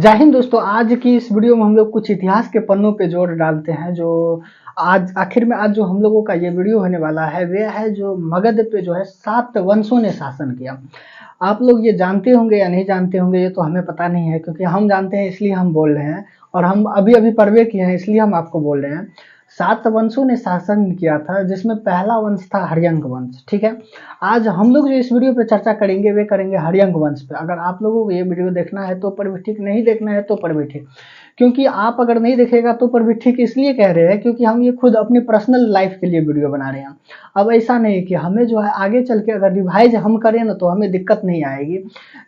जय हिंद दोस्तों। आज की इस वीडियो में हम लोग कुछ इतिहास के पन्नों पे जोर डालते हैं। जो आज आखिर में आज जो हम लोगों का ये वीडियो होने वाला है वे है जो मगध पे जो है 7 वंशों ने शासन किया। आप लोग ये जानते होंगे या नहीं जानते होंगे ये तो हमें पता नहीं है, क्योंकि हम जानते हैं इसलिए हम बोल रहे हैं और हम अभी अभी पढ़वे किए हैं इसलिए हम आपको बोल रहे हैं। 7 वंशों ने शासन किया था जिसमें पहला वंश था हर्यंक वंश। ठीक है, आज हम लोग जो इस वीडियो पे चर्चा करेंगे वे करेंगे हर्यंक वंश पे। अगर आप लोगों को ये वीडियो देखना है तो पर भी ठीक, नहीं देखना है तो पर भी ठीक, क्योंकि आप अगर नहीं देखेगा तो पर भी ठीक इसलिए कह रहे हैं क्योंकि हम ये खुद अपनी पर्सनल लाइफ के लिए वीडियो बना रहे हैं। अब ऐसा नहीं कि हमें जो है आगे चल के अगर रिवाइज हम करें ना तो हमें दिक्कत नहीं आएगी,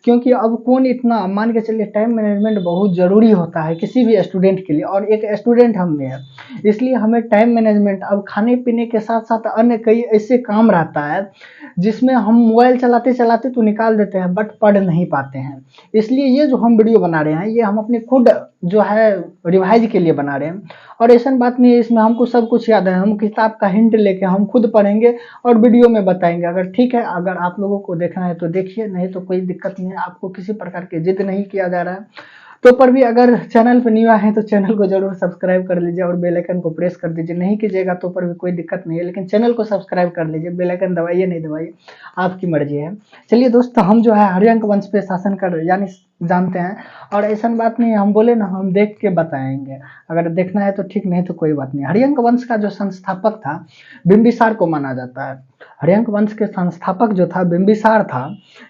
क्योंकि अब कौन इतना मान के चलिए टाइम मैनेजमेंट बहुत ज़रूरी होता है किसी भी स्टूडेंट के लिए, और एक स्टूडेंट हम में है इसलिए हमें टाइम मैनेजमेंट, अब खाने पीने के साथ साथ अन्य कई ऐसे काम रहता है जिसमें हम मोबाइल चलाते चलाते तो निकाल देते हैं बट पढ़ नहीं पाते हैं। इसलिए ये जो हम वीडियो बना रहे हैं ये हम अपने खुद जो है रिवाइज के लिए बना रहे हैं। और ऐसा बात नहीं है, इसमें हमको सब कुछ याद है, हम किताब का हिंट लेके हम खुद पढ़ेंगे और वीडियो में बताएंगे। अगर ठीक है, अगर आप लोगों को देखना है तो देखिए, नहीं तो कोई दिक्कत नहीं है, आपको किसी प्रकार की जिद नहीं किया जा रहा है। तो पर भी अगर चैनल पर न्यू आए हैं तो चैनल को जरूर सब्सक्राइब कर लीजिए और बेल आइकन को प्रेस कर दीजिए। नहीं कीजिएगा तो पर भी कोई दिक्कत नहीं है, लेकिन चैनल को सब्सक्राइब कर लीजिए। बेल आइकन दबाइए नहीं दबाइए, आपकी मर्जी है। चलिए दोस्तों, हम जो है हर्यंक वंश पे शासन कर यानी जानते हैं, और ऐसा बात नहीं हम बोले ना, हम देख के बताएंगे। अगर देखना है तो ठीक, नहीं तो कोई बात नहीं। हर्यंक वंश का जो संस्थापक था बिंबिसार को माना जाता है। हर्यंक वंश के संस्थापक जो था बिंबिसार था।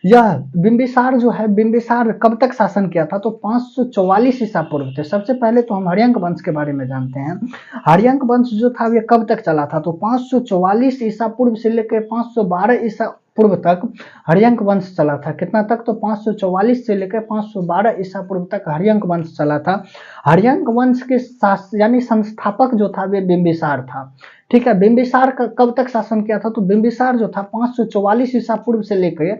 यह बिंबिसार जो है, बिंबिसार कब तक शासन किया था तो 544 ईसा पूर्व थे। सबसे पहले तो हम हर्यंक वंश के बारे में जानते हैं। हर्यंक वंश जो था वे कब तक चला था तो 544 ईसा पूर्व से लेकर 512 ईसा पूर्व तक हर्यंक वंश चला था। कितना तक तो 544 से लेकर 512 ईसा पूर्व तक हर्यंक वंश चला था। हर्यंक वंश के यानी संस्थापक जो था वे बिंबिसार था। ठीक है, बिंबिसार कब तक शासन किया था तो बिंबिसार जो था 544 ईसा पूर्व से लेकर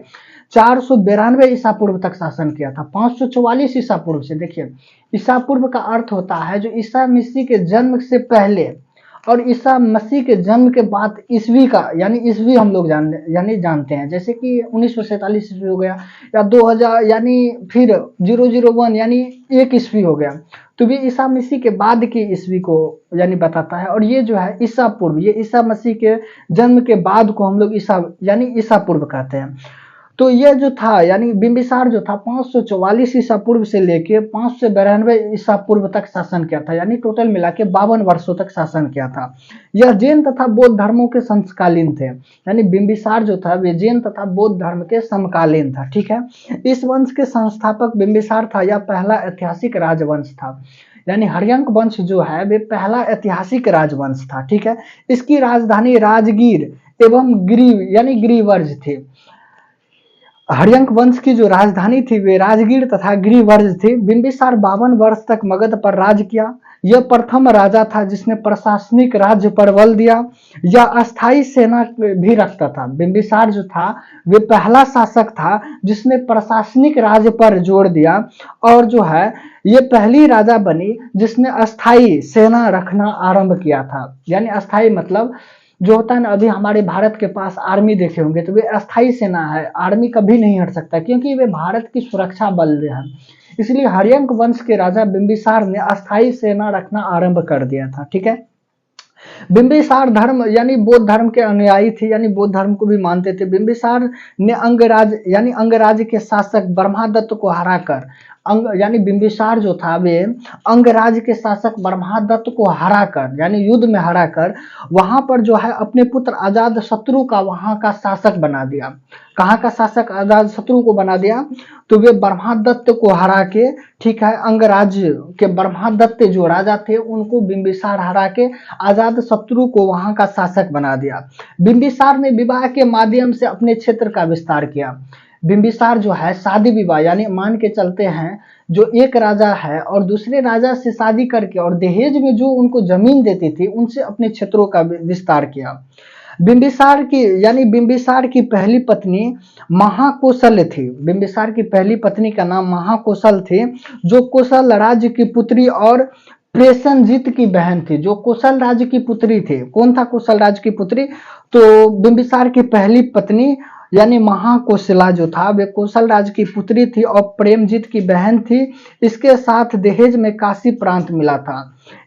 492 ईसा पूर्व तक शासन किया था। 544 ईसा पूर्व से, देखिए ईसा पूर्व का अर्थ होता है जो ईसा मसीह के जन्म से पहले और ईसा मसीह के जन्म के बाद ईस्वी का, यानी ईस्वी हम लोग जानते हैं, जैसे कि 1947 ईस्वी हो गया या 2000 यानी फिर 001 यानी 1 ईस्वी हो गया, तो भी ईसा मसीह के बाद की ईस्वी को यानी बताता है। और ये जो है ईसा पूर्व, ये ईसा मसीह के जन्म के बाद को हम लोग ईसा यानी ईसा पूर्व कहते हैं। तो ये जो था यानी बिंबिसार जो था 544 ईसा पूर्व से लेके 592 ईसा पूर्व तक शासन किया था, यानी टोटल मिला के 52 वर्षों तक शासन किया था। यह जैन तथा बौद्ध धर्मों के समकालीन थे, यानी बिंबिसार जो था वे जैन तथा बौद्ध धर्म के समकालीन था। ठीक है, इस वंश के संस्थापक बिंबिसार था। यह पहला ऐतिहासिक राजवंश था, यानी हर्यंक वंश जो है वे पहला ऐतिहासिक राजवंश था। ठीक है, इसकी राजधानी राजगीर एवं ग्रीव यानी ग्रीवर्ज थी। हर्यंक वंश की जो राजधानी थी वे राजगीर तथा गिरिवर्ज थी। बिंबिसार 52 वर्ष तक मगध पर राज किया। यह प्रथम राजा था जिसने प्रशासनिक राज्य पर बल दिया। यह अस्थायी सेना भी रखता था। बिंबिसार जो था वे पहला शासक था जिसने प्रशासनिक राज्य पर जोर दिया, और जो है ये पहली राजा बनी जिसने अस्थायी सेना रखना आरंभ किया था। यानी अस्थायी मतलब जो होता है ना, अभी हमारे भारत के पास आर्मी देखे होंगे तो वे अस्थायी सेना है, आर्मी कभी नहीं हट सकता क्योंकि वे भारत की सुरक्षा बल है। इसलिए हर्यंक वंश के राजा बिंबिसार ने अस्थायी सेना रखना आरंभ कर दिया था। ठीक है, बिंबिसार धर्म यानी बौद्ध धर्म के अनुयायी थे, यानी बौद्ध धर्म को भी मानते थे। बिंबिसार ने अंगराज यानी अंगराज के शासक ब्रह्मादत्त को हराकर, यानी बिंबिसार जो था वे अंगराज के शासक ब्रह्मादत्त को हराकर यानी युद्ध में हराकर वहां पर जो है अपने पुत्र अजात शत्रु का वहां का शासक बना दिया। कहाँ का शासक अजात शत्रु को बना दिया तो वे ब्रह्मादत्त को हरा के, ठीक है, अंगराज के ब्रह्मादत्त जो राजा थे उनको बिंबिसार हरा के अजात शत्रु को वहां का शासक बना दिया। बिंबिसार ने विवाह के माध्यम से अपने क्षेत्र का विस्तार किया। बिंबिसार जो है शादी विवाह यानी मान के चलते हैं, जो एक राजा है और दूसरे राजा से शादी करके और दहेज में जो उनको जमीन देती थी उनसे अपने क्षेत्रों का विस्तार किया। बिंबिसार की यानी बिंबिसार की पहली पत्नी महाकोशल थी। बिंबिसार की पहली पत्नी का नाम महाकोशल थी, जो कोशल राज्य की पुत्री और प्रेषणजीत की बहन थी। जो कोशल राज्य की पुत्री थी, कौन था कोशल राज्य की पुत्री तो बिंबिसार की पहली पत्नी यानी महाकोशला जो था वे कौशल राज की पुत्री थी और प्रेमजीत की बहन थी। इसके साथ दहेज में काशी प्रांत मिला था।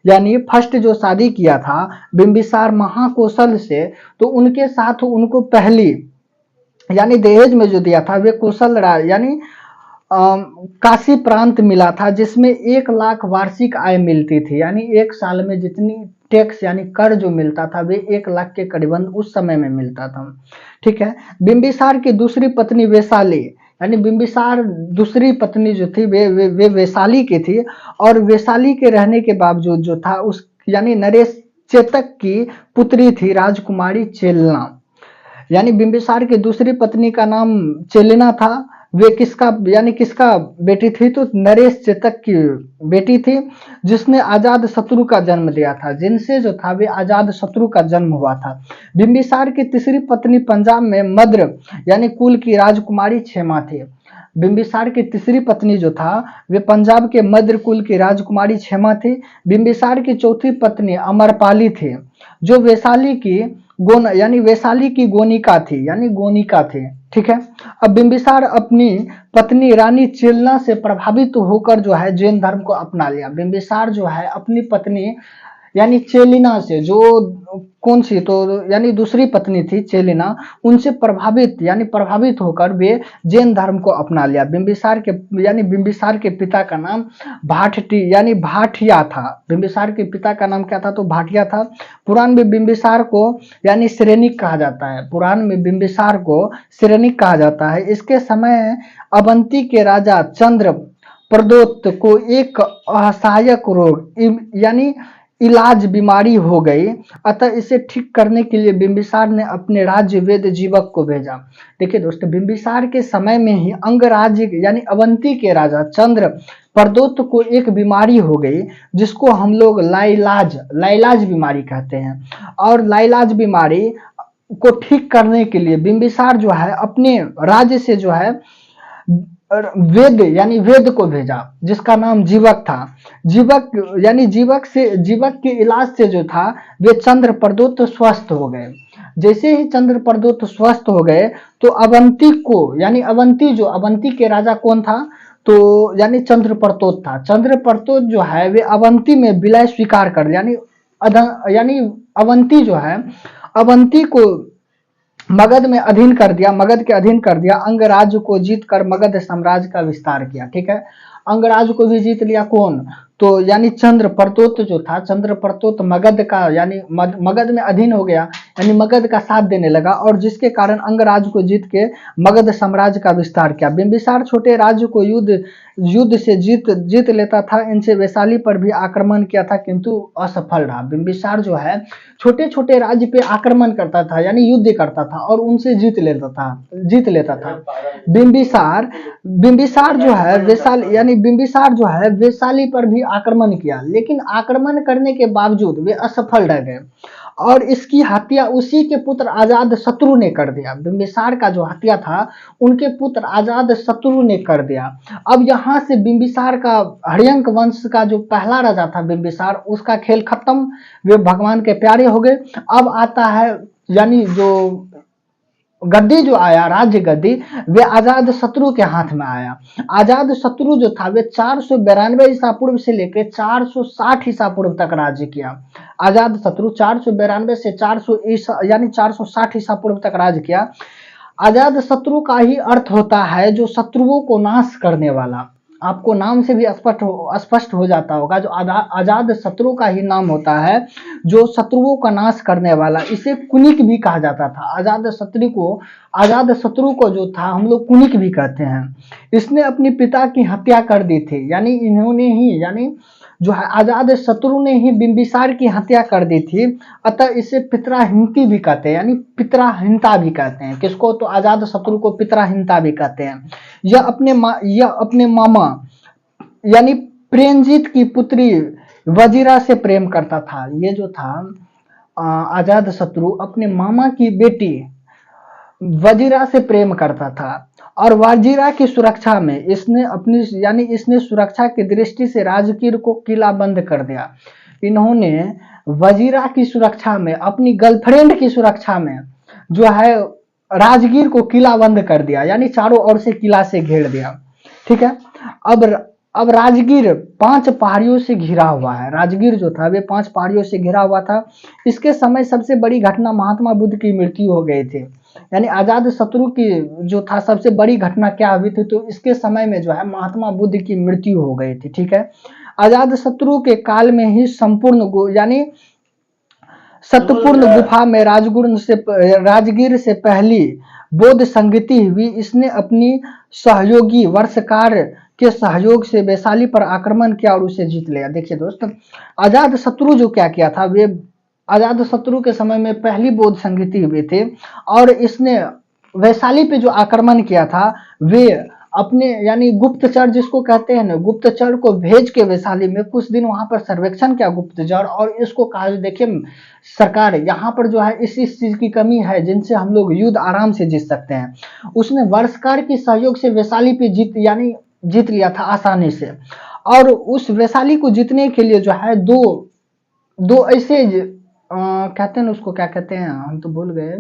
यानी फर्स्ट जो शादी किया था बिंबिसार महाकौशल से, तो उनके साथ उनको पहली यानी दहेज में जो दिया था वे कौशल राज यानी काशी प्रांत मिला था, जिसमें 1 लाख वार्षिक आय मिलती थी। यानी एक साल में जितनी टैक्स यानी कर जो मिलता था वे 1 लाख के करीबन उस समय में मिलता था। ठीक है। बिंबिसार की दूसरी पत्नी वैशाली, यानी बिंबिसार दूसरी पत्नी जो थी वे वैशाली की थी, और वैशाली के रहने के बावजूद जो था उस यानी नरेश चेतक की पुत्री थी राजकुमारी चेलना। यानी बिंबिसार की दूसरी पत्नी का नाम चेलिना था। वे किसका बेटी थी, तो नरेश चेतक की बेटी थी, जिसने आजाद शत्रु का जन्म दिया था, जिनसे जो था वे आजाद शत्रु का जन्म हुआ था। बिंबिसार की तीसरी पत्नी पंजाब में मद्र यानी कुल की राजकुमारी क्षेमा थी। बिंबिसार की तीसरी पत्नी जो था वे पंजाब के मद्र कुल की राजकुमारी क्षेमा थी। बिंबिसार की चौथी पत्नी अमरपाली थी, जो वैशाली की गोनिका थी, यानी गोनिका थी। ठीक है। अब बिंबिसार अपनी पत्नी रानी चेलना से प्रभावित होकर जो है जैन धर्म को अपना लिया। बिंबिसार जो है अपनी पत्नी यानी चेलिना से, जो कौन सी, तो यानी दूसरी पत्नी थी चेलिना, उनसे प्रभावित होकर वे जैन धर्म को अपना लिया। बिंबिसार के पिता का नाम भाटटी यानी भाटिया था। बिंबिसार के पिता का नाम क्या था, तो भाटिया था। पुराण में बिंबिसार को यानी श्रेणिक कहा जाता है। पुराण में बिंबिसार को श्रेणिक कहा जाता है। इसके समय अवंती के राजा चंद्र प्रदोत को एक असहायक रोग यानी इलाज बीमारी हो गई, अतः इसे ठीक करने के लिए बिंबिसार ने अपने राज्य वेद जीवक को भेजा। देखिए दोस्तों, बिंबिसार के समय में ही अंगराज्य यानी अवंती के राजा चंद्र प्रदोत को एक बीमारी हो गई, जिसको हम लोग लाइलाज बीमारी कहते हैं। और लाइलाज बीमारी को ठीक करने के लिए बिंबिसार जो है अपने राज्य से जो है वेद को भेजा, जिसका नाम जीवक था। जीवक के इलाज से जो था वे चंद्र प्रदोत स्वस्थ हो गए। जैसे ही चंद्र प्रदोत स्वस्थ हो गए तो अवंती के राजा कौन था, तो यानी चंद्र प्रदोत था। चंद्र प्रदोत जो है वे अवंती में विलय स्वीकार कर लिया, यानी अवंती जो है अवंती को मगध के अधीन कर दिया। अंगराज्य को जीतकर मगध साम्राज्य का विस्तार किया। ठीक है। अंगराज्य को भी जीत लिया कौन, तो यानी चंद्र प्रदोत जो था, चंद्र प्रदोत मगध में अधीन हो गया, यानी मगध का साथ देने लगा, और जिसके कारण अंगराज्य को जीत के मगध साम्राज्य का विस्तार किया। बिंबिसार छोटे राज्य को युद्ध से जीत लेता था। इनसे वैशाली पर भी आक्रमण किया था, किंतु असफल रहा। बिंबिसार जो है छोटे छोटे राज्य पे आक्रमण करता था, यानी युद्ध करता था और उनसे जीत लेता था। बिंबिसार जो है वैशाली पर भी आक्रमण किया, लेकिन आक्रमण करने के बावजूद वे असफल रह गए, और इसकी हत्या उसी के पुत्र अजात शत्रु ने कर दिया। बिंबिसार का जो हत्या था उनके पुत्र अजात शत्रु ने कर दिया। अब यहाँ से बिंबिसार का हर्यंक वंश का जो पहला राजा था बिंबिसार, उसका खेल खत्म, वे भगवान के प्यारे हो गए। अब आता है यानी जो गद्दी जो आया, राज्य गद्दी, वे अजात शत्रु के हाथ में आया। अजात शत्रु जो था वे 492 ईसा पूर्व से लेकर 460 ईसा पूर्व तक राज्य किया। अजात शत्रु 492 से 460 ईसा पूर्व तक राज्य किया। अजात शत्रु का ही अर्थ होता है जो शत्रुओं को नाश करने वाला। आपको नाम से भी स्पष्ट हो जाता होगा, जो अजात शत्रु का ही नाम होता है जो शत्रुओं का नाश करने वाला। इसे कुनिक भी कहा जाता था। अजात शत्रु को जो था हम लोग कुनिक भी कहते हैं। इसने अपने पिता की हत्या कर दी थी, यानी जो है अजात शत्रु ने ही बिंबिसार की हत्या कर दी थी, अतः इसे पितराहिंती भी कहते हैं, यानी पितराहिंता भी कहते हैं। किसको, तो अजात शत्रु को पितराहिंता भी कहते हैं। यह अपने मामा यानी प्रेमजीत की पुत्री वजीरा से प्रेम करता था। ये जो था अजात शत्रु अपने मामा की बेटी वजीरा से प्रेम करता था, और वजीरा की सुरक्षा में इसने सुरक्षा की दृष्टि से राजगीर को किला बंद कर दिया। इन्होंने वजीरा की सुरक्षा में, अपनी गर्लफ्रेंड की सुरक्षा में जो है राजगीर को किलाबंद कर दिया, यानी चारों ओर से किला से घेर दिया। ठीक है। अब अब राजगीर 5 पहाड़ियों से घिरा हुआ है। राजगीर जो था वे 5 पहाड़ियों से घिरा हुआ था। इसके समय सबसे बड़ी घटना महात्मा बुद्ध की मृत्यु हो गई थी। यानी अजात शत्रु की जो था सबसे बड़ी घटना क्या हुई थी, तो इसके समय में जो है महात्मा बुद्ध की मृत्यु हो गई थी। ठीक है। अजात शत्रु के काल में ही संपूर्ण यानी सतपूर्ण गुफा में राजगीर से पहली बौद्ध संगति हुई। इसने अपनी सहयोगी वर्षकार के सहयोग से वैशाली पर आक्रमण किया और उसे जीत लिया। देखिए दोस्त, अजात शत्रु जो क्या किया था, वे अजात शत्रु के समय में पहली बौद्ध संगति हुई थे और इसने वैशाली पे जो आक्रमण किया था, वे अपने यानी गुप्तचर जिसको कहते हैं ना, गुप्तचर को भेज के वैशाली में कुछ दिन वहां पर सर्वेक्षण किया गुप्तचर, और इसको कहा देखिए सरकार यहाँ पर जो है इस चीज की कमी है जिनसे हम लोग युद्ध आराम से जीत सकते हैं। उसने वर्षकार के सहयोग से वैशाली पे जीत लिया था आसानी से। और उस वैशाली को जीतने के लिए जो है दो ऐसे कहते हैं उसको क्या कहते हैं, हम तो भूल गए,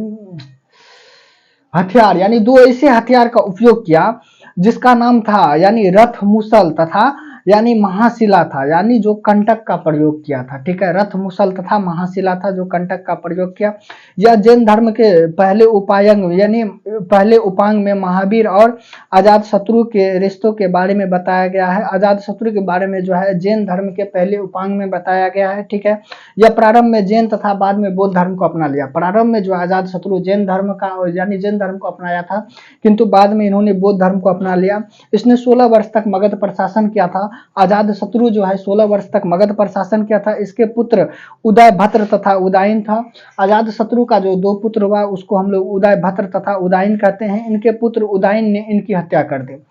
हथियार, यानी 2 ऐसे हथियार का उपयोग किया जिसका नाम था यानी रथ मुसल तथा यानी महाशिला था, यानी जो कंटक का प्रयोग किया था। ठीक है। रथ मुसल तथा महाशिला था जो कंटक का प्रयोग किया। यह जैन धर्म के पहले उपायंग यानी पहले उपांग में महावीर और अजात शत्रु के रिश्तों के बारे में बताया गया है। अजात शत्रु के बारे में जो है जैन धर्म के पहले उपांग में बताया गया है। ठीक है। यह प्रारंभ में जैन तथा बाद में बौद्ध धर्म को अपना लिया। प्रारंभ में जो अजात शत्रु जैन धर्म का यानी जैन धर्म को अपनाया था, किंतु बाद में इन्होंने बौद्ध धर्म को अपना लिया। इसने 16 वर्ष तक मगध पर शासन किया था। अजात शत्रु जो है 16 वर्ष तक मगध पर शासन किया था। इसके पुत्र उदय भद्र तथा उदायन था। अजात शत्रु का जो 2 पुत्र हुआ उसको हम लोग उदय भद्र तथा उदायन कहते हैं। इनके पुत्र उदायन ने इनकी हत्या कर दी।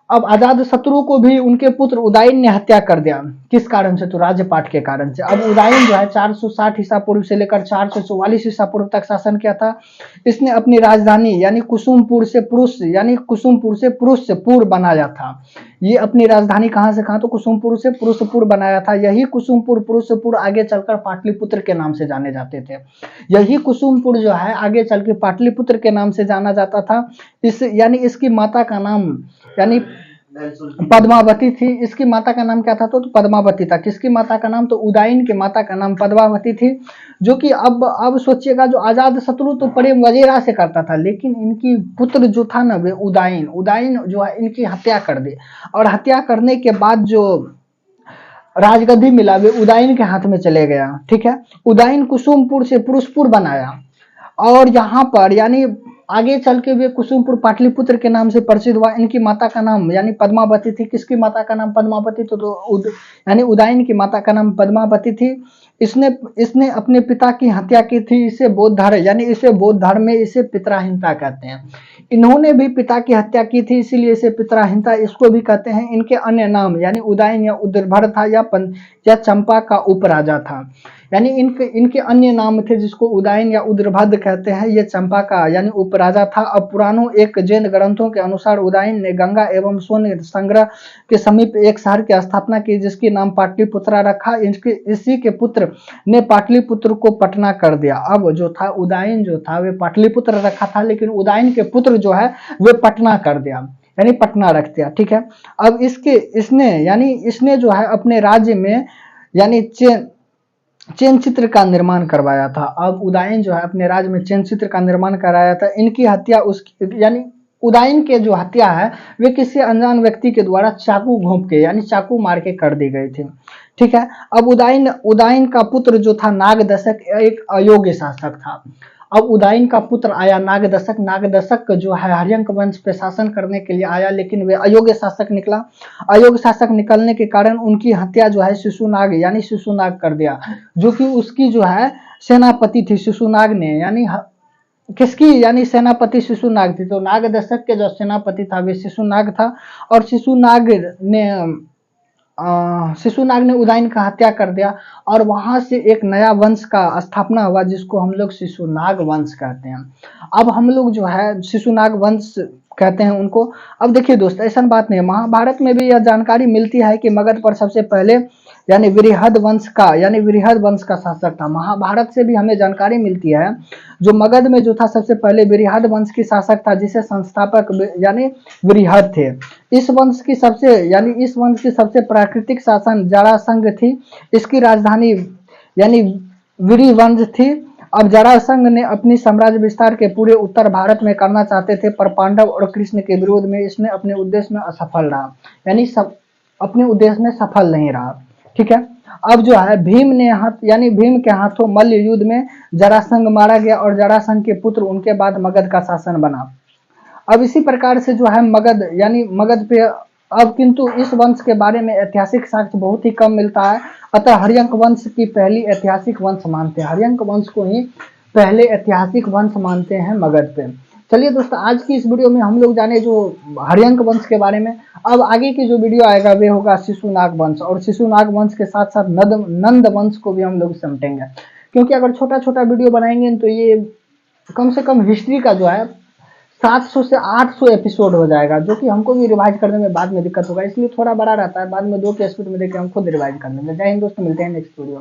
अब अजात शत्रु को भी उनके पुत्र उदायन ने हत्या कर दिया। किस कारण से, तो राज्यपाट के कारण से। अब उदायन जो है 460 ईसा पूर्व से लेकर 444 ईसा पूर्व तक शासन किया था। इसने अपनी राजधानी यानी कुसुमपुर से पुरुषपुर बनाया था। ये अपनी राजधानी कहां से कहां, तो कुसुमपुर से पुरुषपुर बनाया था। यही कुसुमपुर पुरुषपुर आगे चलकर पाटलिपुत्र के नाम से जाने जाते थे। यही कुसुमपुर जो है आगे चल के पाटलिपुत्र के नाम से जाना जाता था। यानी इसकी माता का नाम यानी पद्मावती थी। इसकी माता का नाम क्या था, तो पद्मावती था। किसकी माता का नाम, तो उदायन की माता का नाम पद्मावती थी। जो कि अब सोचिएगा, जो अजात शत्रु तो प्रेम वगैरह से करता था, लेकिन इनकी पुत्र जो था ना वे उदायन जो है इनकी हत्या कर दी। और हत्या करने के बाद जो राजगद्दी मिला वे उदायन के हाथ में चले गया। ठीक है। उदायन कुसुमपुर से पुरुषपुर बनाया और यहाँ पर यानी आगे चल के वे कुसुमपुर पाटलिपुत्र के नाम से प्रसिद्ध हुआ। इनकी माता का नाम यानी पद्मावती थी। किसकी माता का नाम पद्मावती, तो यानी उदायन की माता का नाम पद्मावती थी। इसने अपने पिता की हत्या की थी। इसे बौद्ध धर्म में इसे पितराहीनता कहते हैं। इन्होंने भी पिता की हत्या की थी, इसीलिए इसे पितराहीनता इसको भी कहते हैं। इनके अन्य नाम यानी उदायन या उद्रभर था या चंपा का उपराजा था। यानी इनके अन्य नाम थे जिसको उदायन या उद्रभद्र कहते हैं। ये चंपा का यानी उपराजा था। अब पुराणों एक जैन ग्रंथों के अनुसार उदायन ने गंगा एवं सोन संग्रह के समीप एक शहर की स्थापना की जिसकी नाम पाटलिपुत्रा रखा। इसी के पुत्र ने पाटलिपुत्र को पटना कर दिया। अब जो था उदायन जो था वे पाटलिपुत्र रखा था, लेकिन उदायन के पुत्र जो है वे पटना कर दिया यानी पटना रख दिया। ठीक है। अब इसने जो है अपने राज्य में यानी चैन चित्र का निर्माण करवाया था। अब उदायन जो है अपने राज्य में चैन चित्र का निर्माण कराया था। इनकी हत्या यानी उदायन के जो हत्या है वे किसी अनजान व्यक्ति के द्वारा चाकू घोंप के यानी चाकू मार के कर दी गई थी। ठीक है। अब उदायन का पुत्र जो था नागदशक एक अयोग्य शासक था। अब उदायन का पुत्र आया नागदशक जो है हर्यंक वंश पे शासन करने के लिए आया, लेकिन वे अयोग्य शासक निकला। अयोग्य शासक निकलने के कारण उनकी हत्या जो है शिशुनाग कर दिया, जो कि उसकी जो है सेनापति थी। शिशुनाग ने यानी किसकी यानी सेनापति शिशुनाग थी। तो नागदशक के जो सेनापति था वे शिशुनाग था। और शिशुनाग ने उदायन का हत्या कर दिया और वहां से एक नया वंश का स्थापना हुआ जिसको हम लोग शिशुनाग वंश कहते हैं। अब हम लोग जो है शिशुनाग वंश कहते हैं उनको। अब देखिए दोस्त, ऐसा बात नहीं है, महाभारत में भी यह जानकारी मिलती है कि मगध पर सबसे पहले यानी वृहद वंश का शासक था। महाभारत से भी हमें जानकारी मिलती है, जो मगध में जो था सबसे पहले वृहद वंश की शासक था, जिसे संस्थापक यानी वृहद थे। इस वंश की सबसे प्राकृतिक शासन जरासंध थी। इसकी राजधानी यानी वीरवंश थी। अब जरासंध ने अपनी साम्राज्य विस्तार के पूरे उत्तर भारत में करना चाहते थे, पर पांडव और कृष्ण के विरोध में इसने अपने उद्देश्य में असफल रहा, यानी अपने उद्देश्य में सफल नहीं रहा। ठीक है, अब जो है भीम के हाथों मल्ल युद्ध में जरासंध मारा गया और जरासंध के पुत्र उनके बाद मगध का शासन बना। अब इसी प्रकार से जो है मगध पे अब किंतु इस वंश के बारे में ऐतिहासिक साक्ष्य बहुत ही कम मिलता है। अतः हर्यंक वंश की पहली ऐतिहासिक वंश मानते हैं, हर्यंक वंश को ही पहले ऐतिहासिक वंश मानते हैं मगध पे। चलिए दोस्तों, आज की इस वीडियो में हम लोग जाने जो हर्यंक वंश के बारे में। अब आगे की जो वीडियो आएगा वे होगा शिशुनाग वंश, और शिशुनाग वंश के साथ साथ नंद वंश को भी हम लोग समझेंगे, क्योंकि अगर छोटा छोटा वीडियो बनाएंगे तो ये कम से कम हिस्ट्री का जो है 700 से 800 एपिसोड हो जाएगा, जो कि हमको भी रिवाइज करने में बाद में दिक्कत होगा, इसलिए थोड़ा बड़ा रहता है। बाद में 2 के स्पीड में देकर हम खुद रिवाइज कर लेंगे। जय हिंद दोस्तों, मिलते हैं नेक्स्ट वीडियो में।